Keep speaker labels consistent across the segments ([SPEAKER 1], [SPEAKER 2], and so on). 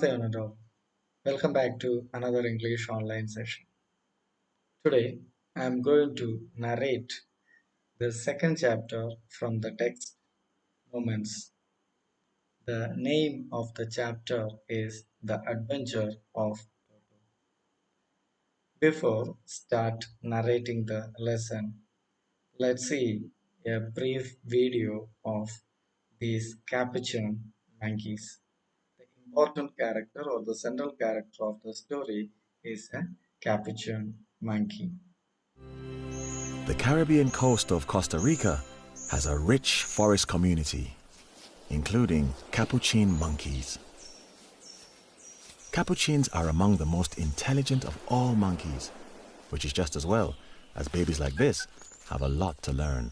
[SPEAKER 1] Namaste, Anadol. Welcome back to another English online session. Today, I am going to narrate the second chapter from the text Moments. The name of the chapter is The Adventure of Toto. Before start narrating the lesson, let's see a brief video of these capuchin monkeys. The important character or the central character of the story is a capuchin monkey.
[SPEAKER 2] The Caribbean coast of Costa Rica has a rich forest community, including capuchin monkeys. Capuchins are among the most intelligent of all monkeys, which is just as well, as babies like this have a lot to learn.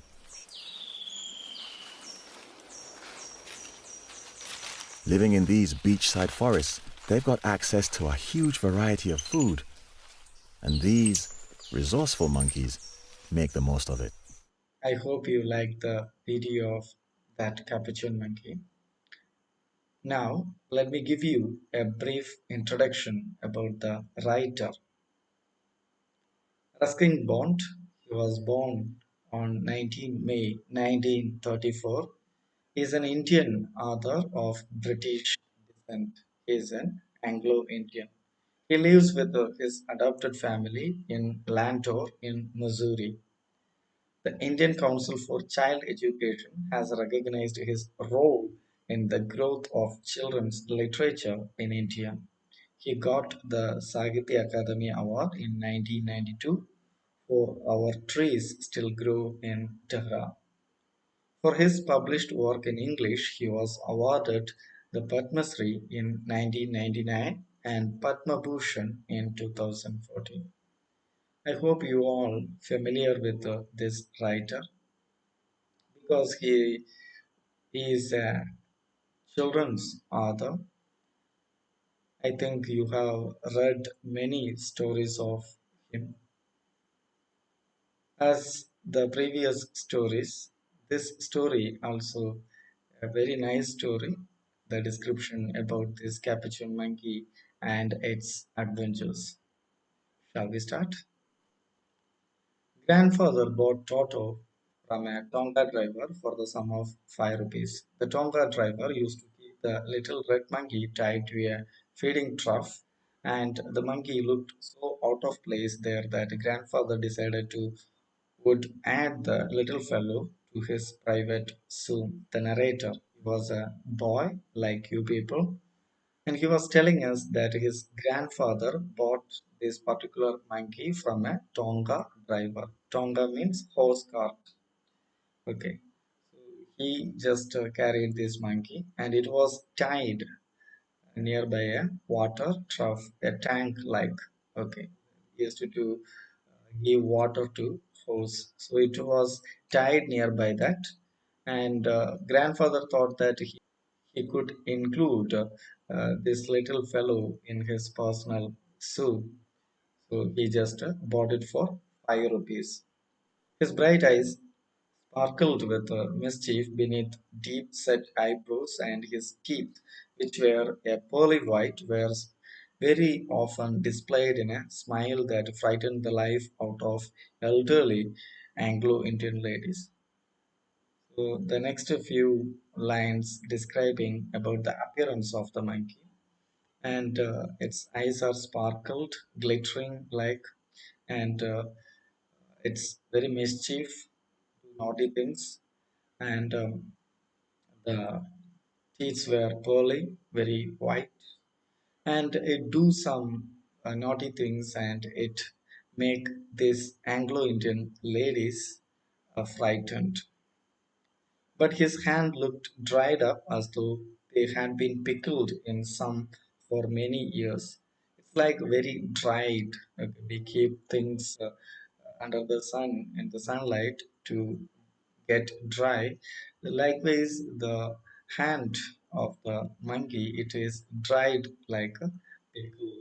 [SPEAKER 2] Living in these beachside forests, they've got access to a huge variety of food, and these resourceful monkeys make the most of it.
[SPEAKER 1] I hope you like the video of that capuchin monkey. Now, let me give you a brief introduction about the writer. Ruskin Bond, he was born on 19 May 1934, is an Indian author of British descent. He is an Anglo-Indian. He lives with his adopted family in Lantor in Missouri. The Indian Council for Child Education has recognized his role in the growth of children's literature in India. He got the Sahitya Akademi Award in 1992 for Our Trees Still Grow in Tehran. For his published work in English, he was awarded the Padma Shri in 1999 and Padma Bhushan in 2014. I hope you all familiar with this writer because he is a children's author. I think you have read many stories of him. As the previous stories, this story also a very nice story. The description about this capuchin monkey and its adventures. Shall we start? Grandfather bought Toto from a tonga driver for the sum of 5 rupees. The tonga driver used to keep the little red monkey tied to a feeding trough, and the monkey looked so out of place there that grandfather decided to would add the little fellow to his private zoo. The narrator was a boy like you people, and he was telling us that his grandfather bought this particular monkey from a tonga driver. Tonga means horse cart. Okay, so he just carried this monkey, and it was tied nearby a water trough, a tank like. Okay, he used to give water to horse. So it was tied nearby that, and grandfather thought that he could include this little fellow in his personal zoo. So he just bought it for 5 rupees. His bright eyes sparkled with mischief beneath deep set eyebrows, and his teeth, which were a pearly white, were very often displayed in a smile that frightened the life out of elderly Anglo Indian ladies. So the next few lines describing about the appearance of the monkey, and its eyes are sparkled, glittering like, and it's very mischief, naughty things, and the teeth were pearly, very white, and it do some naughty things, and it make these Anglo-Indian ladies frightened. But his hand looked dried up as though they had been pickled in some for many years. It's like very dried. We keep things under the sun in the sunlight to get dry. Likewise, the hand of the monkey it is dried like a pickle.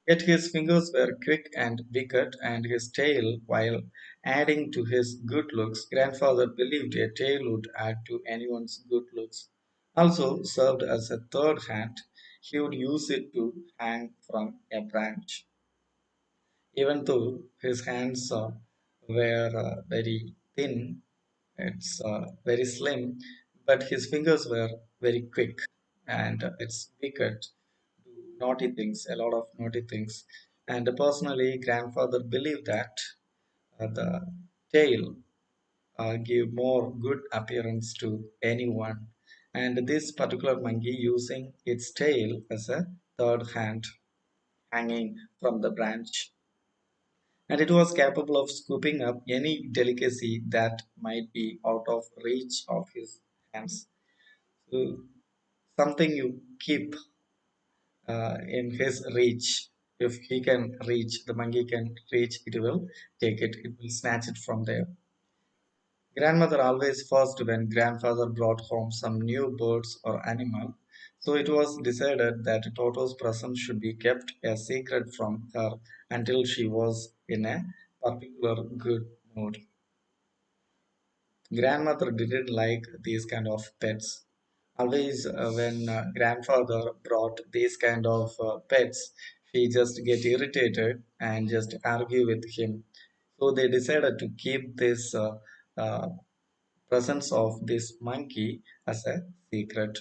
[SPEAKER 1] Yet his fingers were quick and wicked, and his tail, while adding to his good looks, grandfather believed a tail would add to anyone's good looks, also served as a third hand. he would use it to hang from a branch. Even though his hands were very thin, it's very slim, but his fingers were very quick and it's wicked, do naughty things, a lot of naughty things. And personally, grandfather believed that the tail give more good appearance to anyone. And this particular monkey using its tail as a third hand hanging from the branch. And it was capable of scooping up any delicacy that might be out of reach of his hands. So something you keep in his reach. If he can reach, the monkey can reach, it will take it, it will snatch it from there. Grandmother always fussed when grandfather brought home some new birds or animal, so it was decided that Toto's present should be kept a secret from her until she was in a particular good mood. Grandmother didn't like these kind of pets. Always, when grandfather brought these kind of pets, she just get irritated and just argue with him. So they decided to keep this uh, presence of this monkey as a secret.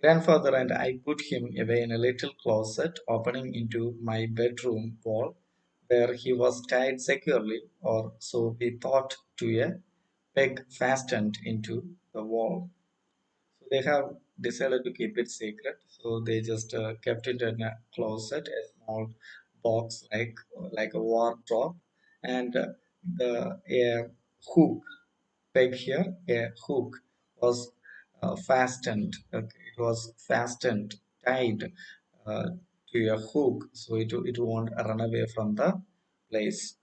[SPEAKER 1] Grandfather and I put him away in a little closet opening into my bedroom wall, where he was tied securely, or so we thought, to a peg fastened into the wall. So they have decided to keep it secret. So they just kept it in a closet, a small box like a wardrobe, and the a hook peg here, a hook was fastened. Okay, it was fastened, tied uh, to a hook, so it won't run away from the place.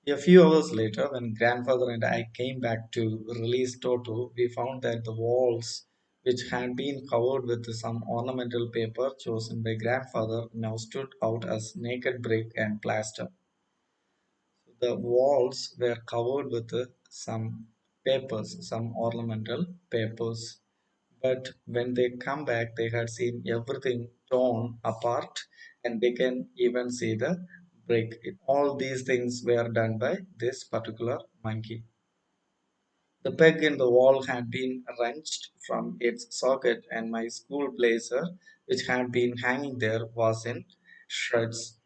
[SPEAKER 1] A few hours later, when grandfather and I came back to release Toto, we found that the walls, which had been covered with some ornamental paper chosen by grandfather, now stood out as naked brick and plaster. The walls were covered with some papers, some ornamental papers. But when they come back, they had seen everything torn apart and they can even see the brick. All these things were done by this particular monkey. The peg in the wall had been wrenched from its socket, and my school blazer, which had been hanging there, was in shreds.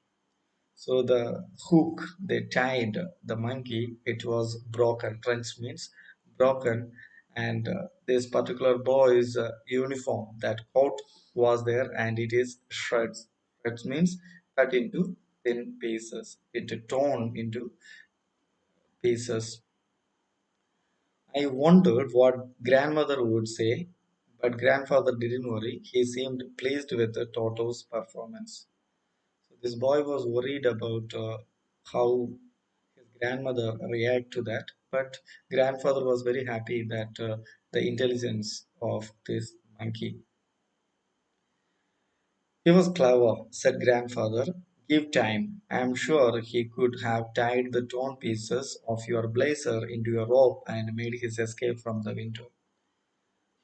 [SPEAKER 1] So the hook they tied the monkey, it was broken. Trench means broken, and this particular boy's uniform, that coat was there, and it is shreds. Shreds means cut into thin pieces. It torn into pieces. I wondered what grandmother would say, but grandfather didn't worry. He seemed pleased with the Toto's performance. So this boy was worried about how his grandmother react to that, but grandfather was very happy that the intelligence of this monkey. He was clever, said grandfather. Give time. I am sure he could have tied the torn pieces of your blazer into a rope and made his escape from the window.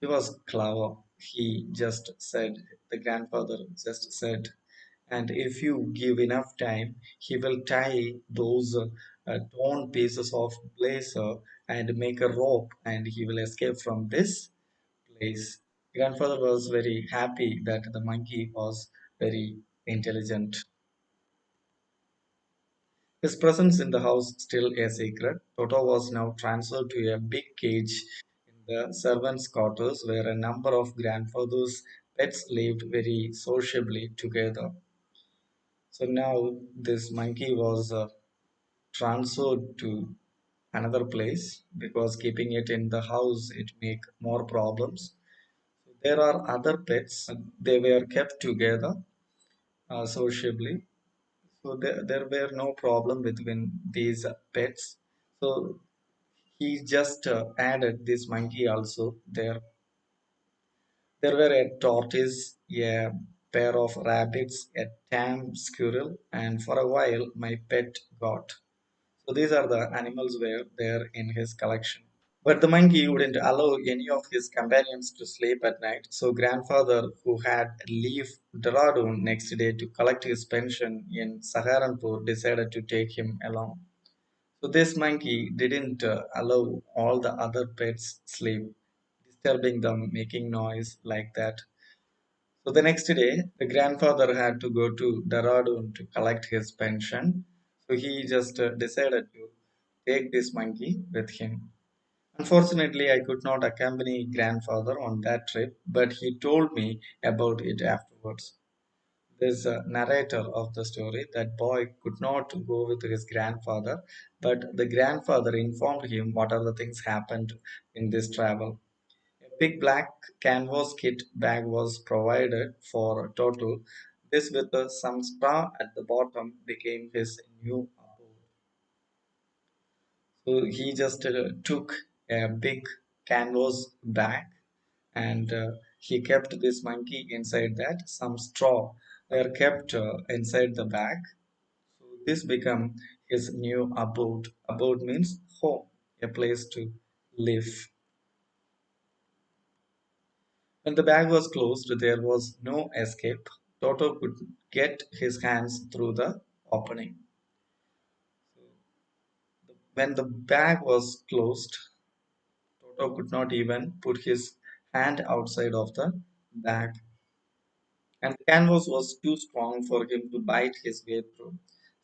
[SPEAKER 1] He was clever, he just said. The grandfather just said, and if you give enough time, he will tie those torn pieces of blazer and make a rope, and he will escape from this place. Grandfather was very happy that the monkey was very intelligent. His presence in the house still a secret. Toto was now transferred to a big cage in the servants' quarters where a number of grandfather's pets lived very sociably together. So now this monkey was transferred to another place because keeping it in the house it make more problems. So there are other pets. They were kept together sociably. So there were no problem between these pets. So he just added this monkey also there. There were a tortoise, a pair of rabbits, a tame squirrel, and for a while my pet got. So these are the animals were there in his collection. But the monkey wouldn't allow any of his companions to sleep at night, so grandfather, who had leave Dehradun next day to collect his pension in Saharanpur, decided to take him along. So this monkey didn't allow all the other pets sleep, disturbing them, making noise like that. So the next day, the grandfather had to go to Dehradun to collect his pension. So he just decided to take this monkey with him. Unfortunately, I could not accompany grandfather on that trip, but he told me about it afterwards. There's a narrator of the story. That boy could not go with his grandfather, but the grandfather informed him what are the things happened in this travel. A big black canvas kit bag was provided for Toto. This, with some straw at the bottom, became his new abode. So he just took a big canvas bag and he kept this monkey inside that. Some straw were kept inside the bag. So this became his new abode. Abode means home, a place to live. When the bag was closed, there was no escape. Toto could get his hands through the opening. When the bag was closed, Toto could not even put his hand outside of the bag, and the canvas was too strong for him to bite his way through.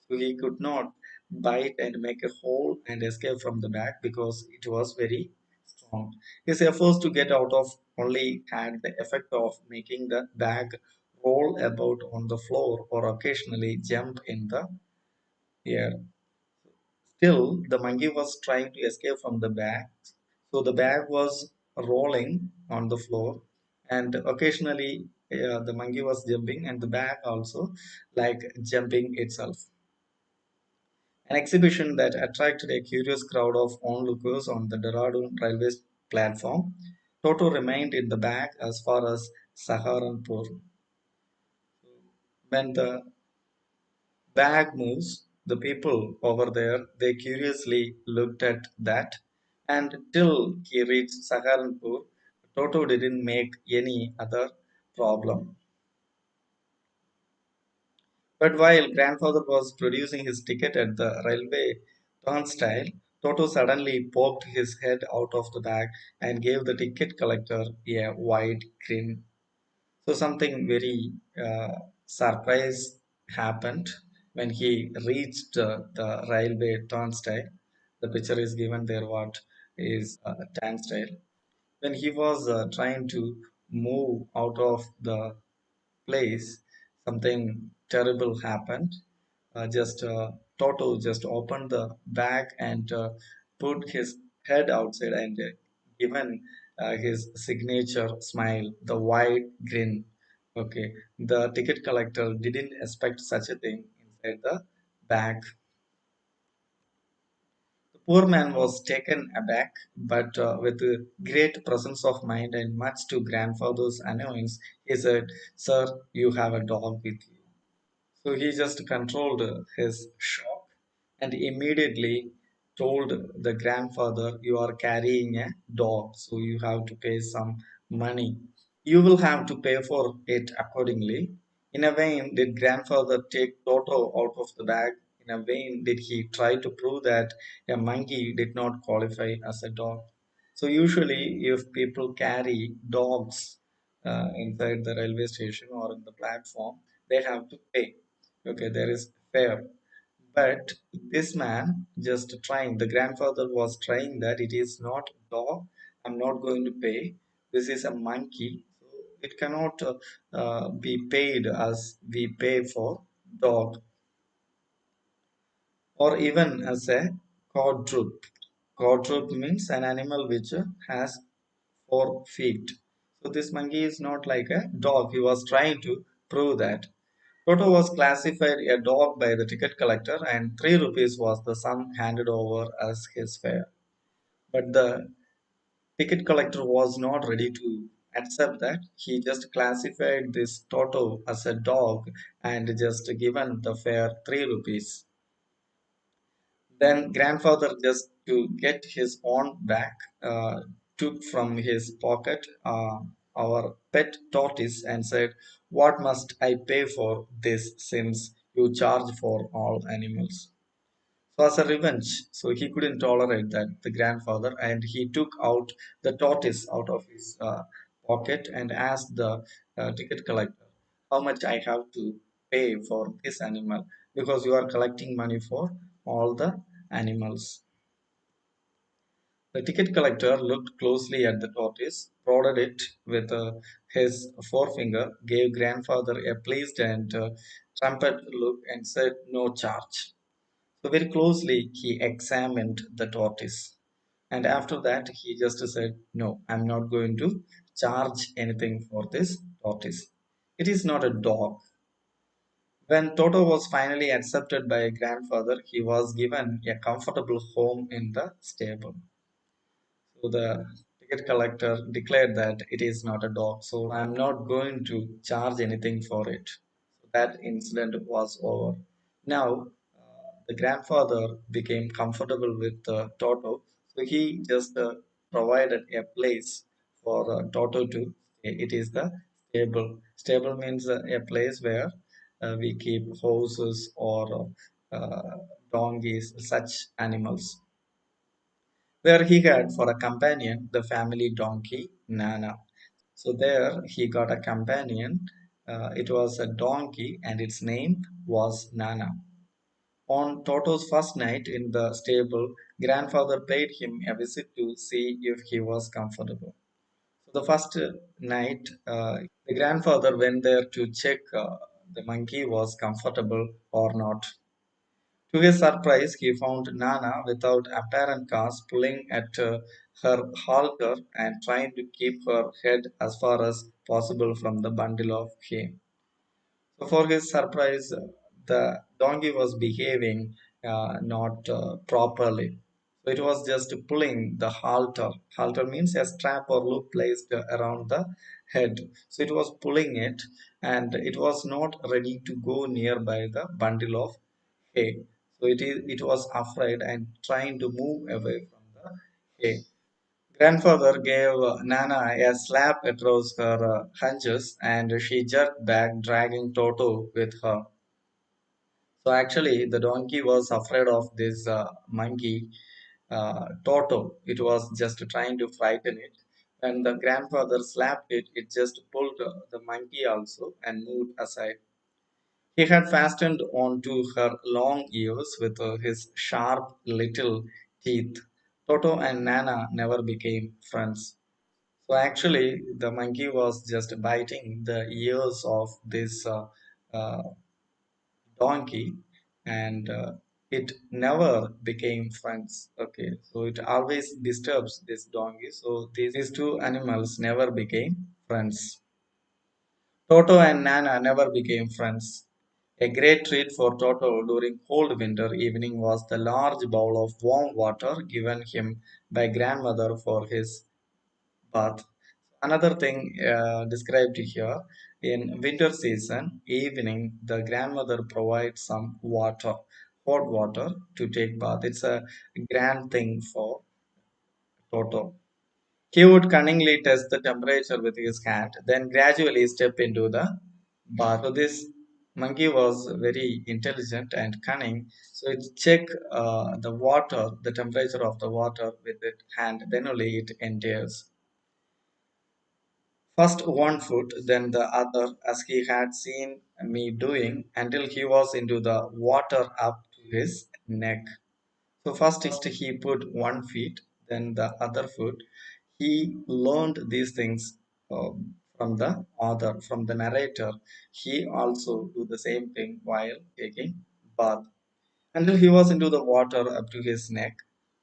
[SPEAKER 1] So he could not bite and make a hole and escape from the bag because it was very strong. His efforts to get out of only had the effect of making the bag roll about on the floor or occasionally jump in the air. Still, the monkey was trying to escape from the bag, so the bag was rolling on the floor, and occasionally the monkey was jumping, and the bag also like jumping itself. An exhibition that attracted a curious crowd of onlookers on the Dehradun railway platform. Toto remained in the bag as far as Saharanpur. When the bag moves, the people over there they curiously looked at that, and till he reached Saharanpur, Toto didn't make any other problem. But while grandfather was producing his ticket at the railway turnstile, Toto suddenly poked his head out of the bag and gave the ticket collector a wide grin. So something very surprise happened when he reached the railway turnstile. The picture is given there. What is turnstile? When he was trying to move out of the place, something terrible happened. Just Toto just opened the bag and put his head outside and given his signature smile, the wide grin. Okay, the ticket collector didn't expect such a thing inside the bag. The poor man was taken aback, but with a great presence of mind and much to grandfather's annoyance, he said, "Sir, you have a dog with you." So he just controlled his shock and immediately told the grandfather, "You are carrying a dog, so you have to pay some money. You will have to pay for it accordingly." In a vain did grandfather take Toto out of the bag. In a vain did he try to prove that a monkey did not qualify as a dog. So usually, if people carry dogs inside the railway station or in the platform, they have to pay. Okay, there is fare. But this man just trying, the grandfather was trying that it is not dog. I'm not going to pay. This is a monkey. So it cannot be paid as we pay for dog or even as a quadruped. Quadruped means an animal which has 4 feet. So this monkey is not like a dog. He was trying to prove that. Toto was classified a dog by the ticket collector, and 3 rupees was the sum handed over as his fare. But the ticket collector was not ready to accept that. He just classified this Toto as a dog and just given the fare 3 rupees. Then grandfather just to get his own back, took from his pocket our pet tortoise and said, "What must I pay for this since you charge for all animals?" So, as a revenge, so he couldn't tolerate that, the grandfather, and he took out the tortoise out of his pocket and asked the ticket collector, "How much I have to pay for this animal? Because you are collecting money for all the animals." The ticket collector looked closely at the tortoise, prodded it with his forefinger, gave grandfather a pleased and trumpet look, and said, "No charge." So very closely he examined the tortoise. And after that, he just said, "No, I'm not going to charge anything for this tortoise. It is not a dog." When Toto was finally accepted by a grandfather, he was given a comfortable home in the stable. So the ticket collector declared that it is not a dog, so I'm not going to charge anything for it. So that incident was over. Now, the grandfather became comfortable with Toto, so he just provided a place for Toto to stay. It is the stable. Stable means a place where we keep horses or donkeys, such animals, where he had for a companion the family donkey Nana. So there he got a companion. It was a donkey and its name was Nana. On Toto's first night in the stable, grandfather paid him a visit to see if he was comfortable. So the first night, the grandfather went there to check the monkey was comfortable or not. To his surprise, he found Nana without apparent cause pulling at her halter and trying to keep her head as far as possible from the bundle of hay. So, for his surprise, the donkey was behaving not properly. So, it was just pulling the halter. Halter means a strap or loop placed around the head. So, it was pulling it and it was not ready to go nearby the bundle of hay. So, it was afraid and trying to move away from the hay. Grandfather gave Nana a slap across her haunches and she jerked back, dragging Toto with her. So actually, the donkey was afraid of this monkey, Toto. It was just trying to frighten it. When the grandfather slapped it, it just pulled the monkey also and moved aside. He had fastened onto her long ears with his sharp little teeth. Toto and Nana never became friends. So actually, the monkey was just biting the ears of this uh, donkey, and it never became friends. Okay, so it always disturbs this donkey. So these two animals never became friends. Toto and Nana never became friends. A great treat for Toto during cold winter evening was the large bowl of warm water given him by grandmother for his bath. Another thing described here, in winter season evening, the grandmother provides some water, hot water to take bath. It's a grand thing for Toto. He would cunningly test the temperature with his hand, then gradually step into the bath. So this monkey was very intelligent and cunning. So it check the water, the temperature of the water with its hand, then only it enters. First one foot, then the other, as he had seen me doing, until he was into the water up to his neck. So first he put one feet, then the other foot. He learned these things from the author, from the narrator. He also do the same thing while taking bath until he was into the water up to his neck.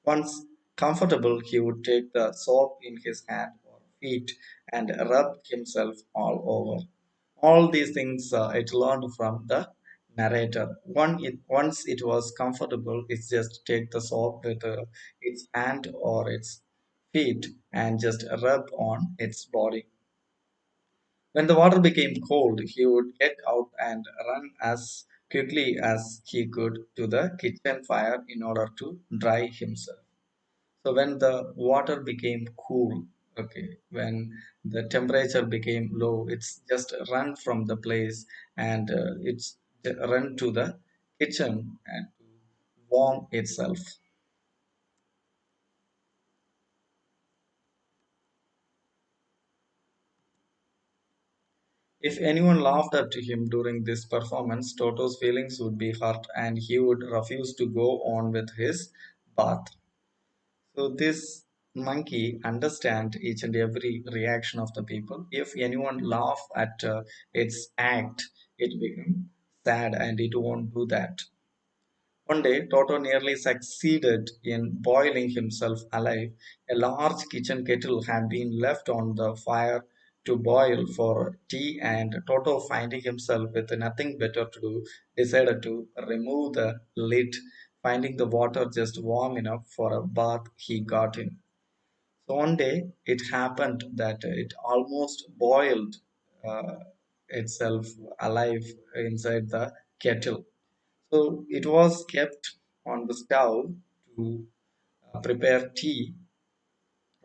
[SPEAKER 1] Once comfortable, he would take the soap in his hand or feet and rub himself all over. All these things it learned from the narrator. Once it was comfortable, it's just take the soap with its hand or its feet and just rub on its body. When the water became cold, he would get out and run as quickly as he could to the kitchen fire in order to dry himself. So when the water became cool, okay, when the temperature became low, it's just run from the place and it's run to the kitchen and warm itself. If anyone laughed at him during this performance, Toto's feelings would be hurt and he would refuse to go on with his bath. So this monkey understand each and every reaction of the people. If anyone laugh at its act, it become sad and it won't do that. One day, Toto nearly succeeded in boiling himself alive. A large kitchen kettle had been left on the fire to boil for tea, and Toto, finding himself with nothing better to do, decided to remove the lid, finding the water just warm enough for a bath he got in. So one day it happened that it almost boiled uh, itself alive inside the kettle. So it was kept on the stove to prepare tea,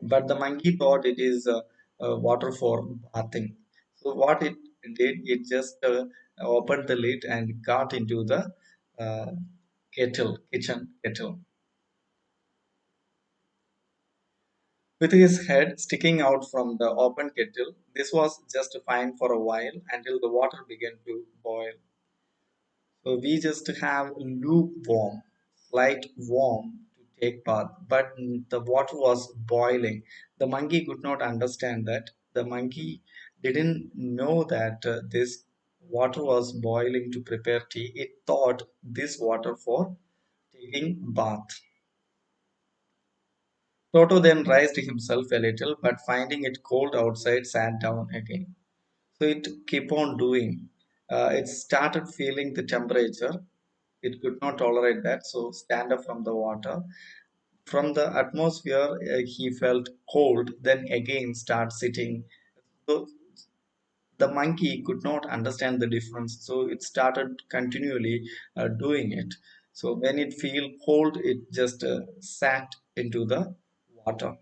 [SPEAKER 1] but the monkey thought it is water for bathing. So what it did, it just opened the lid and got into the uh, kitchen kettle. With his head sticking out from the open kettle, this was just fine for a while until the water began to boil. So we just have lukewarm, slight warm to take bath, but the water was boiling. The monkey could not understand that. The monkey didn't know that this water was boiling to prepare tea. It thought this water for taking bath. Toto then raised himself a little, but finding it cold outside, sat down again. So it kept on doing. It started feeling the temperature. It could not tolerate that, so stand up from the water. From the atmosphere, he felt cold, then again start sitting. So the monkey could not understand the difference, so it started continually doing it. So when it feel cold, it just sat into the water.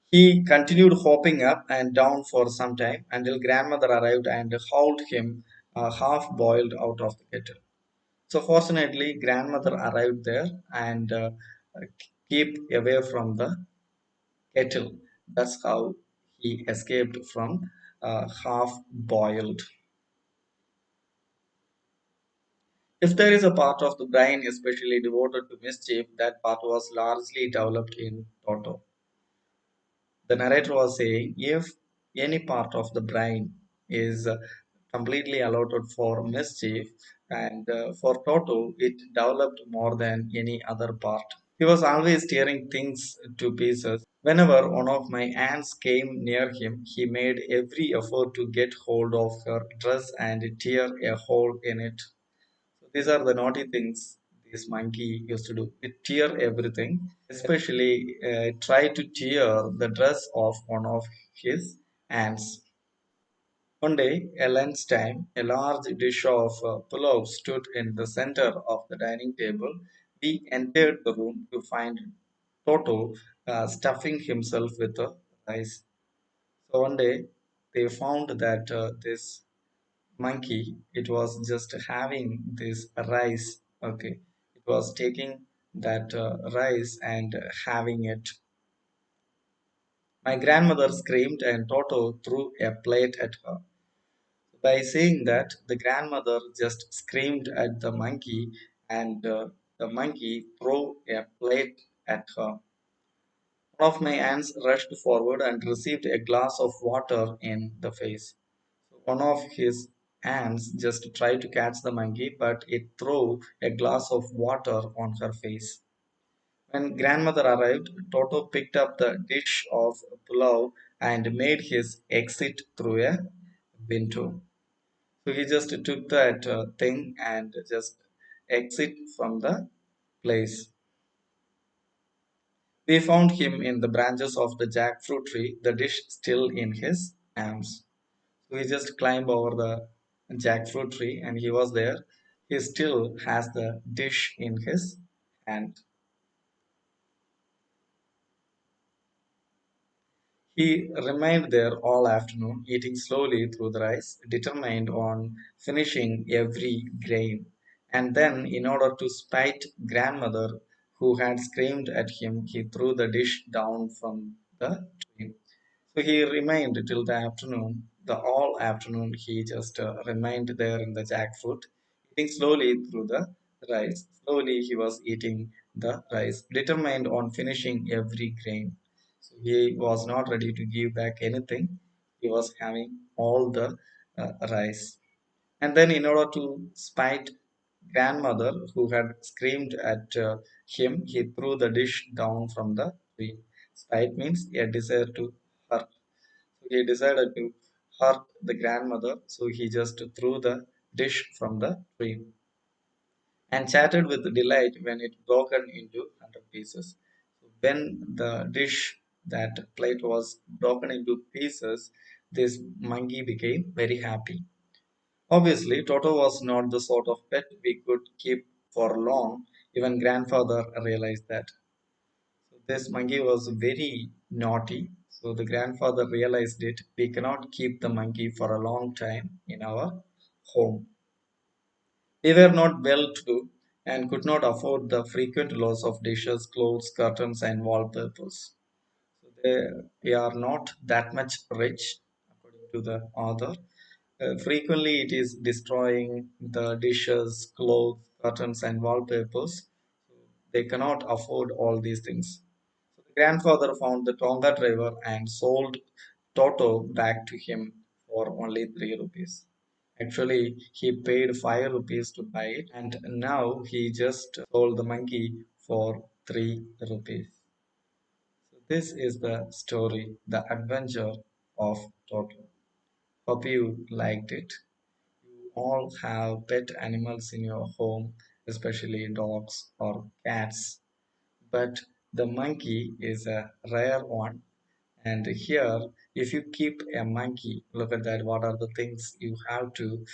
[SPEAKER 1] He continued hopping up and down for some time until grandmother arrived and hauled him half boiled out of the kettle. So fortunately, grandmother arrived there and kept away from the kettle. That's how he escaped from half boiled. If there is a part of the brain especially devoted to mischief, that part was largely developed in Toto. The narrator was saying if any part of the brain is completely allotted for mischief, and for Toto, it developed more than any other part. He was always tearing things to pieces. Whenever one of my aunts came near him, he made every effort to get hold of her dress and tear a hole in it. So these are the naughty things this monkey used to do. It tear everything, especially try to tear the dress of one of his aunts. One day, at lunchtime, a large dish of pulao stood in the center of the dining table. We entered the room to find Toto stuffing himself with the rice. So one day, they found that this monkey, it was just having this rice. Okay, it was taking that rice and having it. My grandmother screamed, and Toto threw a plate at her. By saying that, the grandmother just screamed at the monkey, and the monkey threw a plate at her. One of my aunts rushed forward and received a glass of water in the face. One of his aunts just tried to catch the monkey, but it threw a glass of water on her face. When grandmother arrived, Toto picked up the dish of pulao and made his exit through a window. So he just took that thing and just exit from the place. We found him in the branches of the jackfruit tree, the dish still in his arms. So he just climbed over the jackfruit tree and he was there. He still has the dish in his hand. He remained there all afternoon, eating slowly through the rice, determined on finishing every grain. And then, in order to spite grandmother, who had screamed at him, he threw the dish down from the tree. So he remained till the afternoon. The all afternoon he just remained there in the jackfruit, eating slowly through the rice. Slowly he was eating the rice, determined on finishing every grain. So he was not ready to give back anything. He was having all the rice. And then, in order to spite grandmother, who had screamed at him, he threw the dish down from the tree. Spite means a desire to hurt. So he decided to hurt the grandmother, so he just threw the dish from the tree and chatted with delight when it broken into 100 pieces. So when the dish, that plate was broken into pieces, this monkey became very happy. Obviously, Toto was not the sort of pet we could keep for long. Even grandfather realized that. So this monkey was very naughty. So the grandfather realized it. We cannot keep the monkey for a long time in our home. We were not well to do and could not afford the frequent loss of dishes, clothes, curtains, and wallpapers. So they are not that much rich, according to the author. Frequently, it is destroying the dishes, clothes, curtains, and wallpapers. So they cannot afford all these things. So the grandfather found the tonga driver and sold Toto back to him for only 3 rupees. Actually, he paid 5 rupees to buy it, and now he just sold the monkey for 3 rupees. So this is the story, the adventure of Toto. Hope you liked it. You all have pet animals in your home, especially dogs or cats, but the monkey is a rare one. And here, if you keep a monkey, look at that, what are the things you have to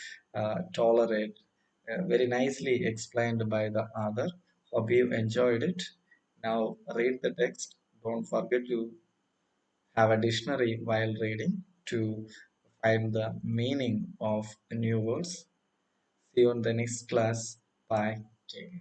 [SPEAKER 1] tolerate? Very nicely explained by the author. Hope you enjoyed it. Now, read the text. Don't forget to have a dictionary while reading to find the meaning of new words. See you in the next class. Bye. Take care.